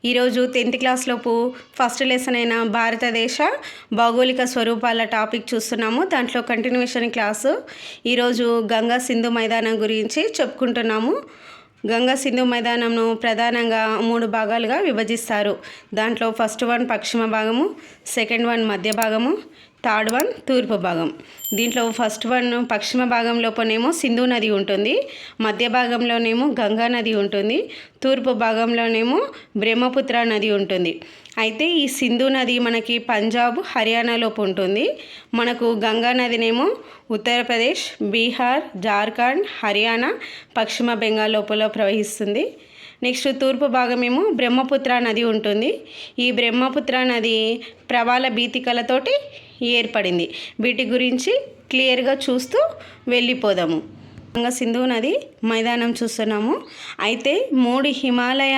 ఈరోజు 10th క్లాస్లోపు first lesson అయిన భారతదేశ భౌగోళిక స్వరూపాల టాపిక్ చూస్తున్నాము. దాంట్లో కంటిన్యూషన్ క్లాసు ఈరోజు గంగా సింధు మైదానం గురించి చెప్పుకుంటున్నాము. గంగా సింధు మైదానంను ప్రధానంగా 3 భాగాలుగా విభజిస్తారు. దాంట్లో ఫస్ట్ వన్ పశ్చిమ భాగము, సెకండ్ వన్ మధ్య భాగము, థర్డ్ వన్ తూర్పు భాగం. దీంట్లో ఫస్ట్ వన్ పశ్చిమ భాగంలోనేమో సింధు నది ఉంటుంది, మధ్య భాగంలోనేమో గంగా నది ఉంటుంది, తూర్పు భాగంలోనేమో బ్రహ్మపుత్ర నది ఉంటుంది. అయితే ఈ సింధు నది మనకి పంజాబ్, హర్యానాలోపు ఉంటుంది. మనకు గంగా నదినేమో ఉత్తరప్రదేశ్, బీహార్, జార్ఖండ్, హర్యానా, పశ్చిమ బెంగాల్ లోపల ప్రవహిస్తుంది. నెక్స్ట్ తూర్పు భాగమేమో బ్రహ్మపుత్ర నది ఉంటుంది. ఈ బ్రహ్మపుత్ర నది ప్రవాల భీతికలతోటి ఏర్పడింది. వీటి గురించి క్లియర్గా చూస్తూ వెళ్ళిపోదాము. గంగా సింధు నది మైదానం చూస్తున్నాము. అయితే 3 హిమాలయ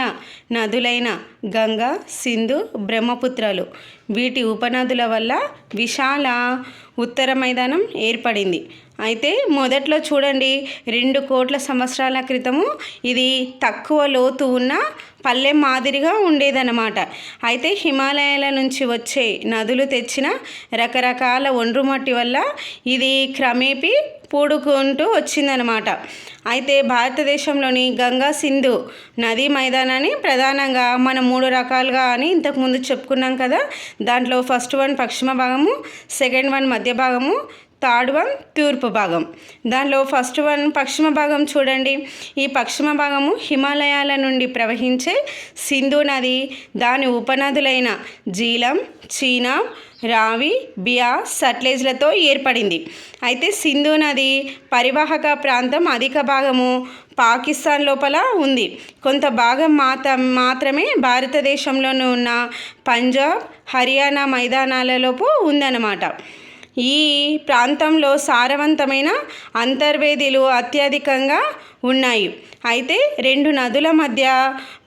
నదులైన గంగా, సింధు, బ్రహ్మపుత్రలు వీటి ఉపనదుల వల్ల విశాల ఉత్తర మైదానం ఏర్పడింది. అయితే మొదట్లో చూడండి, 2 కోట్ల సంవత్సరాల క్రితము ఇది తక్కువ లోతు ఉన్న పల్లె మాదిరిగా ఉండేదన్నమాట. అయితే హిమాలయాల నుంచి వచ్చే నదులు తెచ్చిన రకరకాల ఒండ్రు మట్టి వల్ల ఇది క్రమేపీ పూడుకుంటూ వచ్చిందనమాట. అయితే భారతదేశంలోని గంగా సింధు నదీ మైదానాన్ని ప్రధానంగా మనం 3 రకాలుగా అని ఇంతకుముందు చెప్పుకున్నాం కదా. దాంట్లో ఫస్ట్ వన్ పశ్చిమ భాగము, సెకండ్ వన్ మధ్య భాగము, థర్డ్ వన్ తూర్పు భాగం. దాంట్లో ఫస్ట్ వన్ పశ్చిమ భాగం చూడండి. ఈ పశ్చిమ భాగము హిమాలయాల నుండి ప్రవహించే సింధు నది, దాని ఉపనదులైన జీలం, చీనాబ్, రావి, బియాస్, సట్లెజ్లతో ఏర్పడింది. అయితే సింధు నది పరివాహక ప్రాంతం అధిక భాగము పాకిస్తాన్ లోపల ఉంది. కొంత భాగం మాత్రమే భారతదేశంలోనే ఉన్న పంజాబ్, హర్యానా మైదానాలలోపు ఉందన్నమాట. ఈ ప్రాంతంలో సారవంతమైన అంతర్వేదిలు అత్యధికంగా ఉన్నాయి. అయితే 2 నదుల మధ్య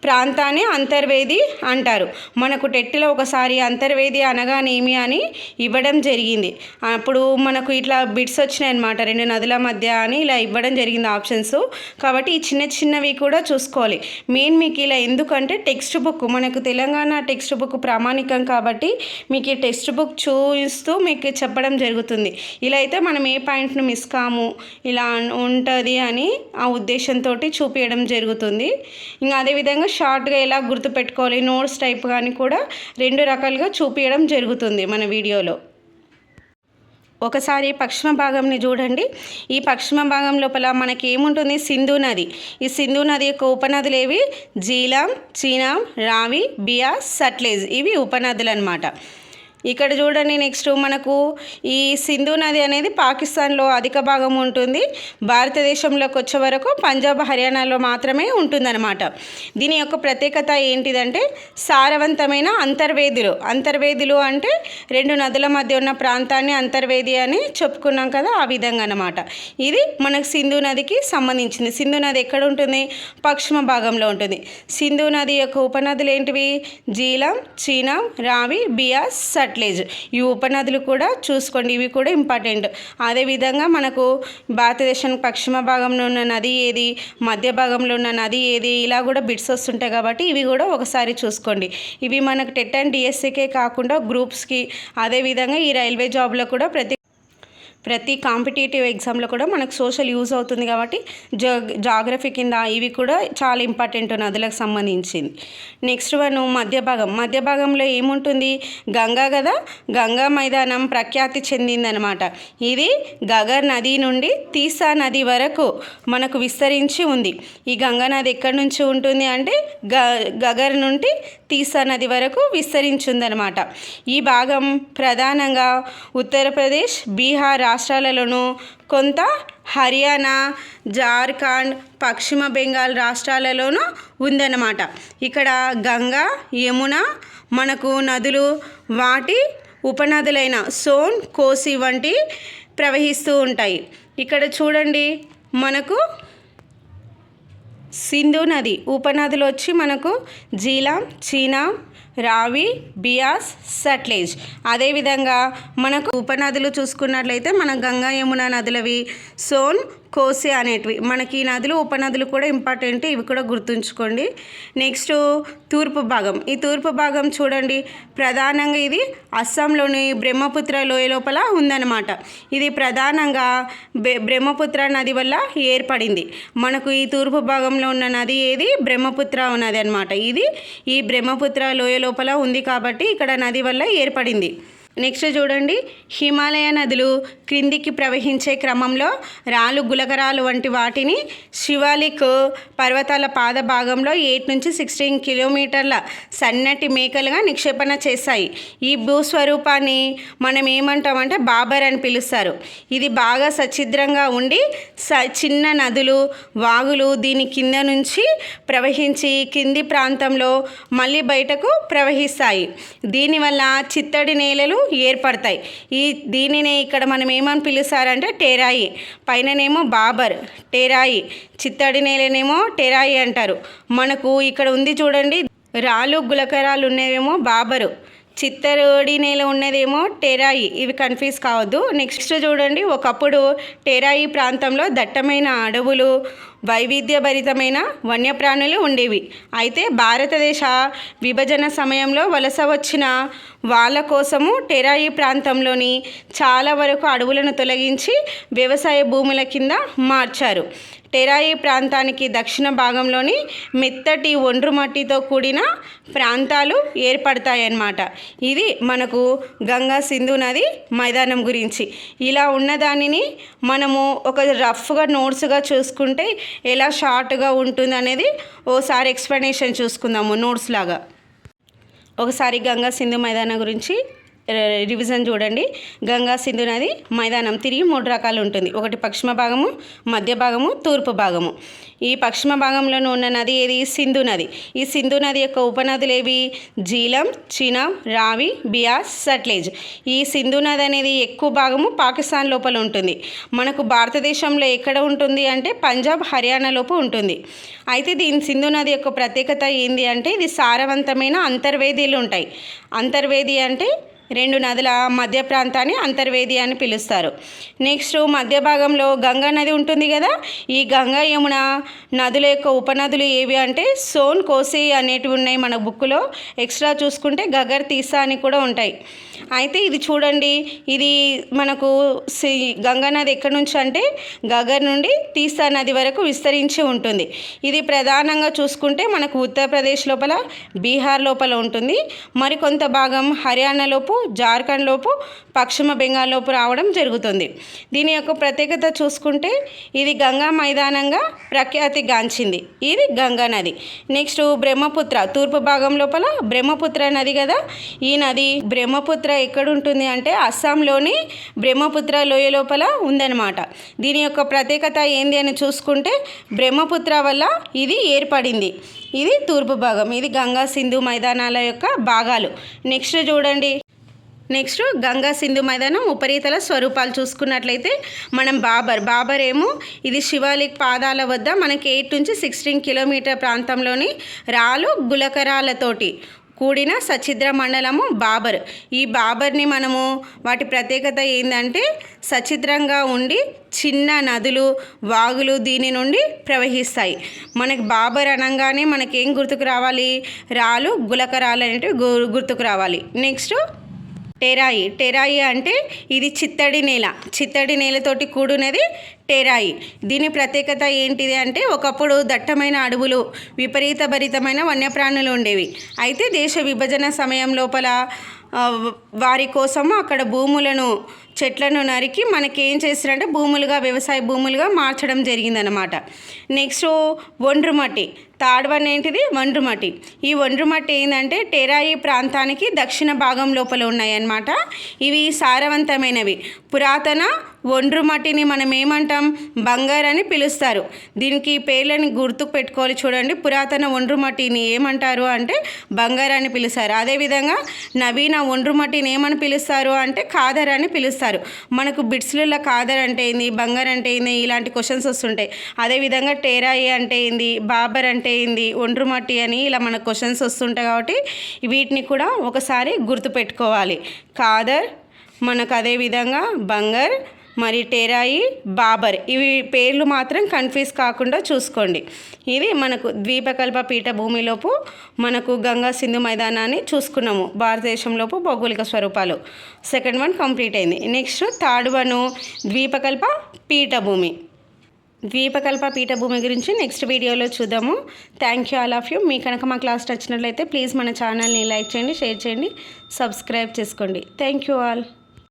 ప్రాంతాన్ని అంతర్వేది అంటారు. మనకు టెట్లో ఒకసారి అంతర్వేది అనగానేమి అని ఇవ్వడం జరిగింది. అప్పుడు మనకు ఇట్లా బిట్స్ వచ్చినాయి అన్నమాట, 2 నదుల మధ్య అని ఇలా ఇవ్వడం జరిగింది ఆప్షన్స్. కాబట్టి ఈ చిన్న చిన్నవి కూడా చూసుకోవాలి. మెయిన్ మీకు ఇలా ఎందుకంటే టెక్స్ట్ బుక్, మనకు తెలంగాణ టెక్స్ట్ బుక్ ప్రామాణికం కాబట్టి మీకు ఈ టెక్స్ట్ బుక్ చూస్తూ మీకు చెప్పడం జరుగుతుంది. ఇలా అయితే మనం ఏ పాయింట్ను మిస్ కాము, ఇలా ఉంటుంది అని ఆ ఉద్దేశంతో చూపించడం జరుగుతుంది. ఇంకా అదేవిధంగా షార్ట్గా ఎలా గుర్తుపెట్టుకోవాలి, నోట్స్ టైప్ కానీ కూడా 2 రకాలుగా చూపించడం జరుగుతుంది మన వీడియోలో. ఒకసారి పశ్చిమ భాగంని చూడండి. ఈ పశ్చిమ భాగం లోపల మనకి ఏముంటుంది, సింధు నది. ఈ సింధు నది యొక్క ఉపనదులు ఏవి, జీలం, చీనాబ్, రావి, బియాస్, సట్లెజ్, ఇవి ఉపనదులు అన్నమాట. ఇక్కడ చూడండి, నెక్స్ట్ మనకు ఈ సింధు నది అనేది పాకిస్తాన్లో అధిక భాగం ఉంటుంది. భారతదేశంలోకి వచ్చే వరకు పంజాబ్, హర్యానాలో మాత్రమే ఉంటుందన్నమాట. దీని యొక్క ప్రత్యేకత ఏంటిదంటే సారవంతమైన అంతర్వేదులు అంటే 2 నదుల మధ్య ఉన్న ప్రాంతాన్ని అంతర్వేది అని చెప్పుకున్నాం కదా, ఆ విధంగా అన్నమాట. ఇది మనకు సింధు నదికి సంబంధించింది. సింధు నది ఎక్కడ ఉంటుంది, పశ్చిమ భాగంలో ఉంటుంది. సింధు నది యొక్క ఉపనదులు ఏంటివి, జీలం, చీనాబ్, రావి, బియాస్, సట్లెజ్. ఈ ఉపనదులు కూడా చూసుకోండి, ఇవి కూడా ఇంపార్టెంట్. అదేవిధంగా మనకు భారతదేశానికి పశ్చిమ భాగంలో ఉన్న నది ఏది, మధ్య భాగంలో ఉన్న నది ఏది, ఇలా కూడా బిట్స్ వస్తుంటాయి కాబట్టి ఇవి కూడా ఒకసారి చూసుకోండి. ఇవి మనకు టెట్ అండ్ డిఎస్సికే కాకుండా గ్రూప్స్కి, అదేవిధంగా ఈ రైల్వే జాబ్లో కూడా ప్రతి కాంపిటేటివ్ ఎగ్జామ్లో కూడా మనకు సోషల్ యూజ్ అవుతుంది కాబట్టి జాగ్రఫీ కింద ఇవి కూడా చాలా ఇంపార్టెంట్ నదులకు సంబంధించింది. నెక్స్ట్ వన్ మధ్య భాగంలో ఏముంటుంది, గంగా కదా. గంగా మైదానం ప్రఖ్యాతి చెందిందనమాట. ఇది గగర్ నది నుండి తీసా నది వరకు మనకు విస్తరించి ఉంది. ఈ గంగా నది ఎక్కడి నుంచి ఉంటుంది అంటే గగర్ నుండి తీసా నది వరకు విస్తరించి ఉందన్నమాట. ఈ భాగం ప్రధానంగా ఉత్తరప్రదేశ్, బీహార్ రాష్ట్రాలలోనూ, కొంత హర్యానా, జార్ఖండ్, పశ్చిమ బెంగాల్ రాష్ట్రాలలోనూ ఉందన్నమాట. ఇక్కడ గంగా, యమున మనకు నదులు, వాటి ఉపనదులైన సోన్, కోసి వంటి ప్రవహిస్తూ ఉంటాయి. ఇక్కడ చూడండి, మనకు సింధు నది ఉపనదులు వచ్చి మనకు జీలం, చీనాబ్, రావి, బియాస్, సట్లెజ్. అదేవిధంగా మనకు ఉపనదులు చూసుకున్నట్లయితే మన గంగా, యమున నదులవి సోన్, కోసి అనేటివి. మనకి ఈ నదులు ఉపనదులు కూడా ఇంపార్టెంట్, ఇవి కూడా గుర్తుంచుకోండి. నెక్స్ట్ తూర్పు భాగం. ఈ తూర్పు భాగం చూడండి, ప్రధానంగా ఇది అస్సాంలోని బ్రహ్మపుత్ర లోయ లోపల ఉందన్నమాట. ఇది ప్రధానంగా బ్రహ్మపుత్ర నది వల్ల ఏర్పడింది. మనకు ఈ తూర్పు భాగంలో ఉన్న నది ఏది? బ్రహ్మపుత్ర నది అనమాట. ఇది ఈ బ్రహ్మపుత్ర లోయ లోపల ఉంది కాబట్టి ఇక్కడ నది వల్ల ఏర్పడింది. నెక్స్ట్ చూడండి, హిమాలయ నదులు క్రిందికి ప్రవహించే క్రమంలో రాళ్ళు, గులకరాలు వంటి వాటిని శివాలిక్ పర్వతాల పాద భాగంలో 8 నుంచి 16 కిలోమీటర్ల సన్నటి మేకలుగా నిక్షేపణ చేశాయి. ఈ భూస్వరూపాన్ని మనం ఏమంటామంటే బాబర్ అని పిలుస్తారు. ఇది బాగా సచ్ఛిద్రంగా ఉండి చిన్న నదులు, వాగులు దీని కింద నుంచి ప్రవహించి కింది ప్రాంతంలో మళ్ళీ బయటకు ప్రవహిస్తాయి. దీనివల్ల చిత్తడి నేలలు ఏర్పడతాయి. దీనినే ఇక్కడ మనం ఏమని పిలుస్తారంటే టెరాయి. పైననేమో బాబర్, టెరాయి, చిత్తడి నేలనేమో టెరాయి అంటారు. మనకు ఇక్కడ ఉంది చూడండి, రాళ్ళు గులకరాలు ఉన్నవేమో బాబరు, చిత్తడి నేల ఉన్నదేమో టెరాయి. ఇవి కన్ఫ్యూజ్ కావద్దు. నెక్స్ట్ చూడండి, ఒకప్పుడు టెరాయి ప్రాంతంలో దట్టమైన అడవులు, వైవిధ్యభరితమైన వన్యప్రాణులు ఉండేవి. అయితే భారతదేశ విభజన సమయంలో వలస వచ్చిన వాళ్ళ కోసము టెరాయి ప్రాంతంలోని చాలా వరకు అడవులను తొలగించి వ్యవసాయ భూముల కింద మార్చారు. టెరాయి ప్రాంతానికి దక్షిణ భాగంలోని మెత్తటి ఒండ్రు మట్టితో కూడిన ప్రాంతాలు ఏర్పడతాయన్నమాట. ఇది మనకు గంగా సింధు నది మైదానం గురించి. ఇలా ఉన్నదానిని మనము ఒక రఫ్గా నోట్స్గా చూసుకుంటే ఎలా షార్ట్గా ఉంటుంది అనేది ఓసారి ఎక్స్ప్లెనేషన్ చూసుకుందాము నోట్స్ లాగా. ఒకసారి గంగా సింధు మైదానం గురించి రివిజన్ చూడండి. గంగా సింధు నది మైదానం తిరిగి 3 రకాలు ఉంటుంది. ఒకటి పశ్చిమ భాగము, మధ్య భాగము, తూర్పు భాగము. ఈ పశ్చిమ భాగంలోనూ ఉన్న నది ఏది? సింధు నది. ఈ సింధు నది యొక్క ఉపనదులు ఏవి? జీలం, చినాబ్, రావి, బియాస్, సట్లెజ్. ఈ సింధు నది అనేది ఎక్కువ భాగము పాకిస్తాన్ లోపల ఉంటుంది. మనకు భారతదేశంలో ఎక్కడ ఉంటుంది అంటే పంజాబ్, హర్యానా లోపు ఉంటుంది. అయితే దీని సింధు నది యొక్క ప్రత్యేకత ఏంది అంటే ఇది సారవంతమైన అంతర్వేదీలు ఉంటాయి. అంతర్వేది అంటే 2 నదుల మధ్య ప్రాంతాన్ని అంతర్వేది అని పిలుస్తారు. నెక్స్ట్ మధ్య భాగంలో గంగా నది ఉంటుంది కదా. ఈ గంగా యమున నదుల యొక్క ఉపనదులు ఏవి అంటే సోన్, కోసి అనేటివి ఉన్నాయి మన బుక్లో. ఎక్స్ట్రా చూసుకుంటే గగర్, తీసా అని కూడా ఉంటాయి. అయితే ఇది చూడండి, ఇది మనకు గంగా నది ఎక్కడి నుంచి అంటే గగర్ నుండి తీసా నది వరకు విస్తరించి ఉంటుంది. ఇది ప్రధానంగా చూసుకుంటే మనకు ఉత్తరప్రదేశ్ లోపల, బీహార్ లోపల ఉంటుంది. మరికొంత భాగం హర్యానా లోపు, జార్ఖండ్ లోపు, పశ్చిమ బెంగాల్ లోపు రావడం జరుగుతుంది. దీని యొక్క ప్రత్యేకత చూసుకుంటే ఇది గంగా మైదానంగా ప్రఖ్యాతిగాంచింది. ఇది గంగా నది. నెక్స్ట్ బ్రహ్మపుత్ర తూర్పు భాగం లోపల బ్రహ్మపుత్ర నది కదా. ఈ నది బ్రహ్మపుత్ర ఎక్కడ ఉంటుంది అంటే అస్సాంలోని బ్రహ్మపుత్ర లోయ లోపల ఉందన్నమాట. దీని యొక్క ప్రత్యేకత ఏంది అని చూసుకుంటే బ్రహ్మపుత్ర వల్ల ఇది ఏర్పడింది. ఇది తూర్పు భాగం. ఇది గంగా సింధు మైదానాల యొక్క భాగాలు. నెక్స్ట్ చూడండి, నెక్స్ట్ గంగా సింధు మైదానం ఉపరితల స్వరూపాలు చూసుకున్నట్లయితే మనం బాబర్ ఏమో ఇది శివాలిక్ పాదాల వద్ద మనకి 8 నుంచి 16 కిలోమీటర్ ప్రాంతంలోని రాళ్ళు, గులకరాలతోటి కూడిన సచిద్ర మండలము బాబర్. ఈ బాబర్ని మనము వాటి ప్రత్యేకత ఏంటంటే సచిద్రంగా ఉండి చిన్న నదులు, వాగులు దీని నుండి ప్రవహిస్తాయి. మనకి బాబర్ అనగానే మనకేం గుర్తుకు రావాలి? రాళ్ళు, గులకరాలు అనేటివి గుర్తుకు రావాలి. నెక్స్ట్ టెరాయి అంటే ఇది చిత్తడి నేలతోటి కూడినది టెరాయి. దీని ప్రత్యేకత ఏంటిది అంటే ఒకప్పుడు దట్టమైన అడవులు, విపరీతభరితమైన వన్యప్రాణులు ఉండేవి. అయితే దేశ విభజన సమయం లోపల వారి కోసము అక్కడ భూములను, చెట్లను నరికి మనకేం చేస్తారంటే భూములుగా, వ్యవసాయ భూములుగా మార్చడం జరిగిందనమాట. నెక్స్ట్ ఒండ్రు మట్టి. థర్డ్ వన్ ఏంటిది? ఒండ్రు మట్టి. ఈ ఒండ్రు మట్టి ఏంటంటే టెరాయి ప్రాంతానికి దక్షిణ భాగం లోపల ఉన్నాయన్నమాట. ఇవి సారవంతమైనవి. పురాతన ఒండ్రు మట్టిని మనం ఏమంటాం? బంగారు అని పిలుస్తారు. దీనికి పేర్లని గుర్తుకు పెట్టుకోవాలి. చూడండి, పురాతన ఒండ్రు మట్టిని ఏమంటారు అంటే బంగారు అని పిలుస్తారు. అదేవిధంగా నవీన ఒండ్రు మట్టిని ఏమని పిలుస్తారు అంటే ఖాదర్ అని పిలుస్తారు. మనకు బిట్స్లలో ఖాదర్ అంటే ఏంది, బంగారు అంటే ఏంది, ఇలాంటి క్వశ్చన్స్ వస్తుంటాయి. అదేవిధంగా టెరాయి అంటే ఏంది, బాబర్ అంటే ఏంది, ఒండ్రు మట్టి అని ఇలా మనకు క్వశ్చన్స్ వస్తుంటాయి. కాబట్టి వీటిని కూడా ఒకసారి గుర్తుపెట్టుకోవాలి. ఖాదర్ మనకు, అదేవిధంగా బంగార్, మరి టెరాయి, బాబర్, ఇవి పేర్లు మాత్రం కన్ఫ్యూజ్ కాకుండా చూసుకోండి. ఇది మనకు ద్వీపకల్ప పీఠభూమిలోపు మనకు గంగా సింధు మైదానాన్ని చూసుకున్నాము. భారతదేశంలోపు భౌగోళిక స్వరూపాలు సెకండ్ వన్ కంప్లీట్ అయింది. నెక్స్ట్ థర్డ్ వన్ ద్వీపకల్ప పీఠభూమి. ద్వీపకల్ప పీఠభూమి గురించి నెక్స్ట్ వీడియోలో చూద్దాము. Thank you all of you. మీ కనుక మా క్లాస్ నచ్చినట్లయితే ప్లీజ్ మన ఛానల్ని లైక్ చేయండి, షేర్ చేయండి, సబ్స్క్రైబ్ చేసుకోండి. Thank you all.